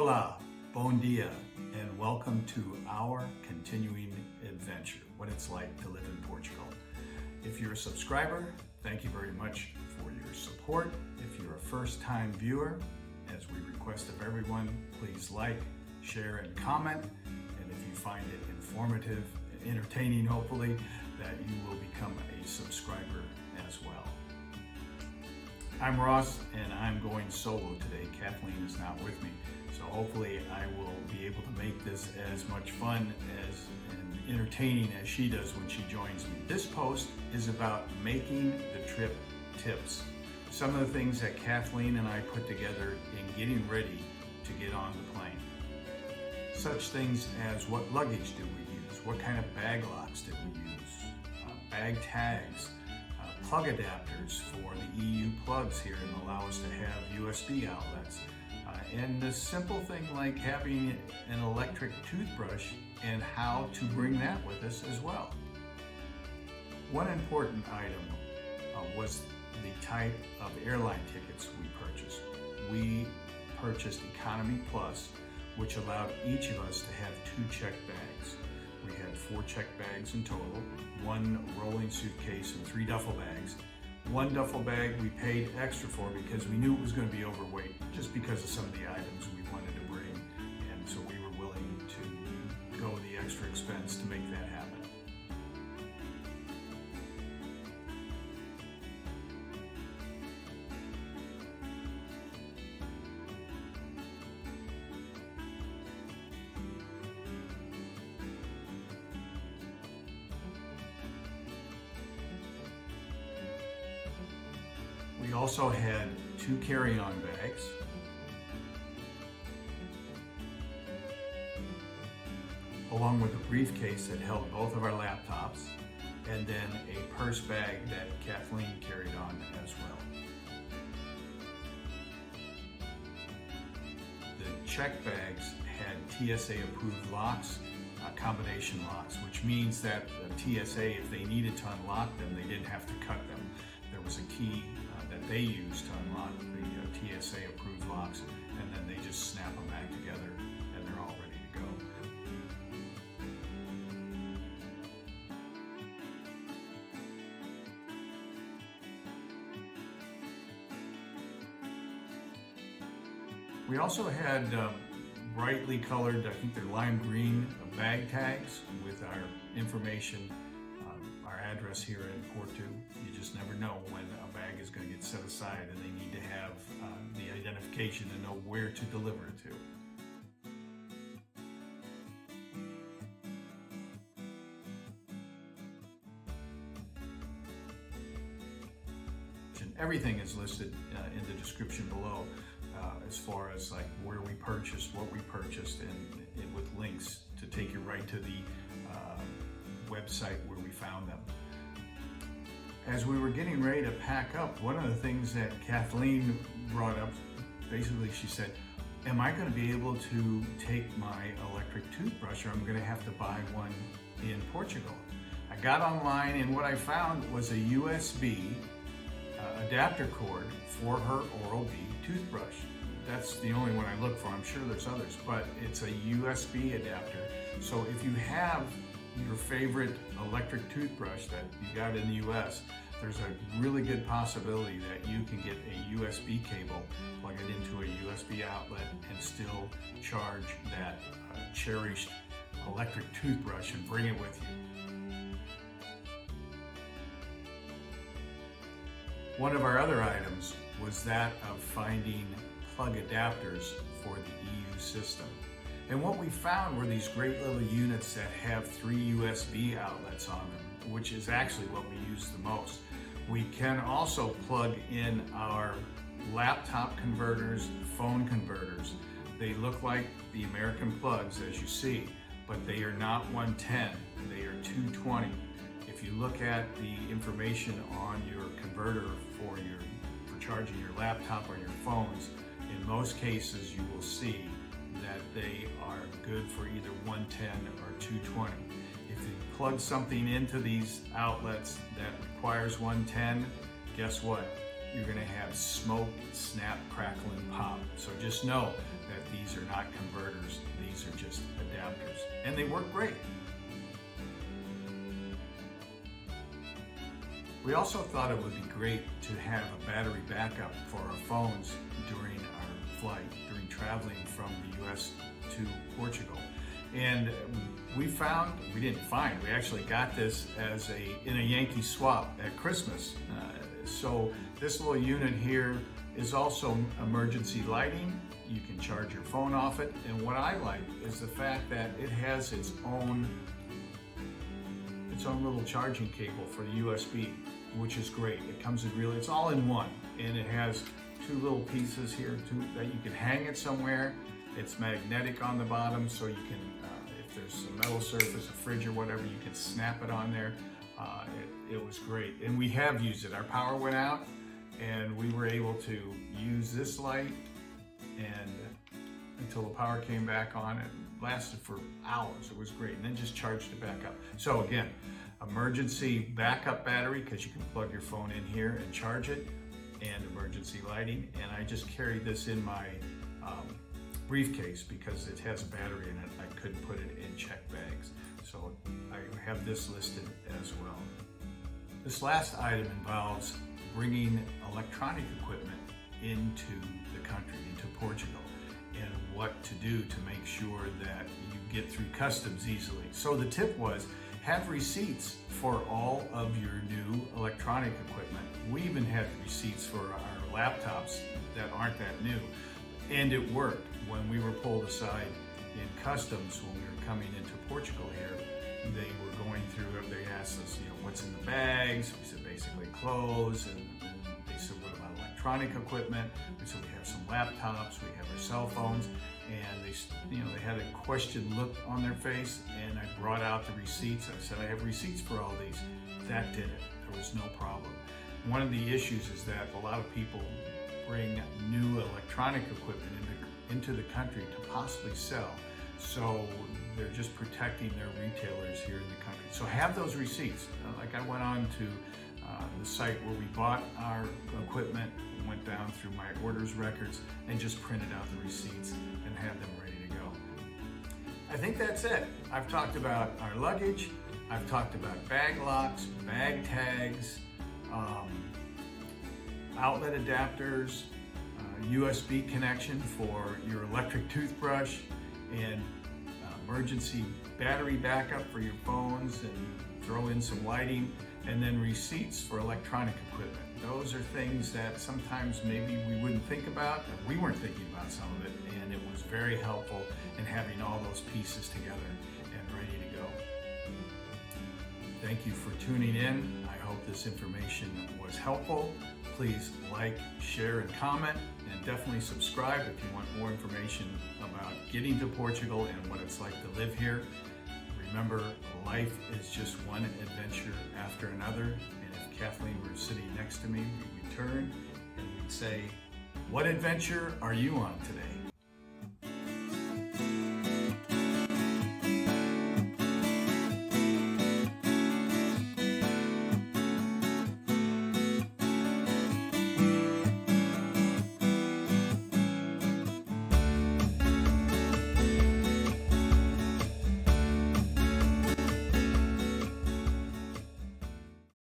Hola, bon dia, and welcome to our continuing adventure, what it's like to live in Portugal. If you're a subscriber, thank you very much for your support. If you're a first-time viewer, as we request of everyone, please like, share, and comment. And if you find it informative and entertaining, hopefully, that you will become a subscriber as well. I'm Ross, and I'm going solo today. Kathleen is not with me, so hopefully I will be able to make this as much fun and entertaining as she does when she joins me. This post is about making the trip tips. Some of the things that Kathleen and I put together in getting ready to get on the plane. Such things as what luggage did we use? What kind of bag locks did we use? Bag tags. Plug adapters for the EU plugs here and allow us to have USB outlets. And the simple thing like having an electric toothbrush and how to bring that with us as well. One important item was the type of airline tickets we purchased. We purchased Economy Plus, which allowed each of us to have 2 check bags. We had 4 check bags in total, 1 rolling suitcase and 3 duffel bags. 1 duffel bag we paid extra for because we knew it was going to be overweight, just because of some of the items we wanted to bring, and so we were willing to go the extra expense to make that happen. We also had 2 carry-on bags, along with a briefcase that held both of our laptops, and then a purse bag that Kathleen carried on as well. The check bags had TSA approved locks, combination locks, which means that the TSA, if they needed to unlock them, they didn't have to cut them. There was a key that they used to unlock the TSA approved locks, and then they just snap them back together and they're all ready to go. We also had brightly colored, I think they're lime green, bag tags with our information, our address here in Porto. You just never know when a bag is going to get set aside and they need to have the identification to know where to deliver it to. Everything is listed in the description below as far as like where we purchased, what we purchased, and with links to take you right to the website where we found them. As we were getting ready to pack up, one of the things that Kathleen brought up, basically she said, am I going to be able to take my electric toothbrush, or I'm going to have to buy one in Portugal? I got online and what I found was a USB adapter cord for her Oral-B toothbrush. That's the only one I look for. I'm sure there's others, but it's a USB adapter. So if you have your favorite electric toothbrush that you got in the US, there's a really good possibility that you can get a USB cable, plug it into a USB outlet, and still charge that cherished electric toothbrush and bring it with you. One of our other items was that of finding plug adapters for the EU system. And what we found were these great little units that have 3 USB outlets on them, which is actually what we use the most. We can also plug in our laptop converters, phone converters. They look like the American plugs, as you see, but they are not 110, they are 220. If you look at the information on your converter for charging your laptop or your phones, in most cases you will see that they are good for either 110 or 220. If you plug something into these outlets that requires 110, guess what? you're going to have smoke, snap, crackle, and pop. So just know that these are not converters. These are just adapters. And they work great. We also thought it would be great to have a battery backup for our phones during our flight, during traveling from the US to Portugal. And we actually got this in a Yankee swap at Christmas. So this little unit here is also emergency lighting. You can charge your phone off it. And what I like is the fact that it has its own little charging cable for the USB, which is great. It comes in it's all in one. And it has two little pieces here that you can hang it somewhere. It's magnetic on the bottom, so you can, if there's a metal surface, a fridge or whatever, you can snap it on there. It was great. And we have used it. Our power went out and we were able to use this light until the power came back on. It lasted for hours. It was great. And then just charged it back up. So again, emergency backup battery, because you can plug your phone in here and charge it, and emergency lighting. And I just carried this in my briefcase because it has a battery in it. I couldn't put it in check bags. So I have this listed as well. This last item involves bringing electronic equipment into the country, into Portugal, and what to do to make sure that you get through customs easily. So the tip was, have receipts for all of your new electronic equipment. We even had receipts for our laptops that aren't that new. And it worked. When we were pulled aside in customs when we were coming into Portugal here, they were going through it. They asked us, what's in the bags? We said basically clothes. And they said, what about electronic equipment? We said we have some laptops, we have our cell phones. And they had a questioned look on their face, and I brought out the receipts. I said, I have receipts for all these. That did it. There was no problem. One of the issues is that a lot of people bring new electronic equipment into the country to possibly sell. So they're just protecting their retailers here in the country. So have those receipts. Like I went on to the site where we bought our equipment, went down through my orders records and just printed out the receipts and had them ready to go. I think that's it. I've talked about our luggage. I've talked about bag locks, bag tags, outlet adapters, USB connection for your electric toothbrush, and emergency battery backup for your phones, and throw in some lighting, and then receipts for electronic equipment. Those are things that sometimes maybe we wouldn't think about, or we weren't thinking about some of it, and it was very helpful in having all those pieces together and ready to go. Thank you for tuning in. I hope this information was helpful. Please like, share, and comment, and definitely subscribe if you want more information about getting to Portugal and what it's like to live here. Remember, life is just one adventure after another, and if Kathleen were sitting next to me, we'd turn and we'd say, what adventure are you on today?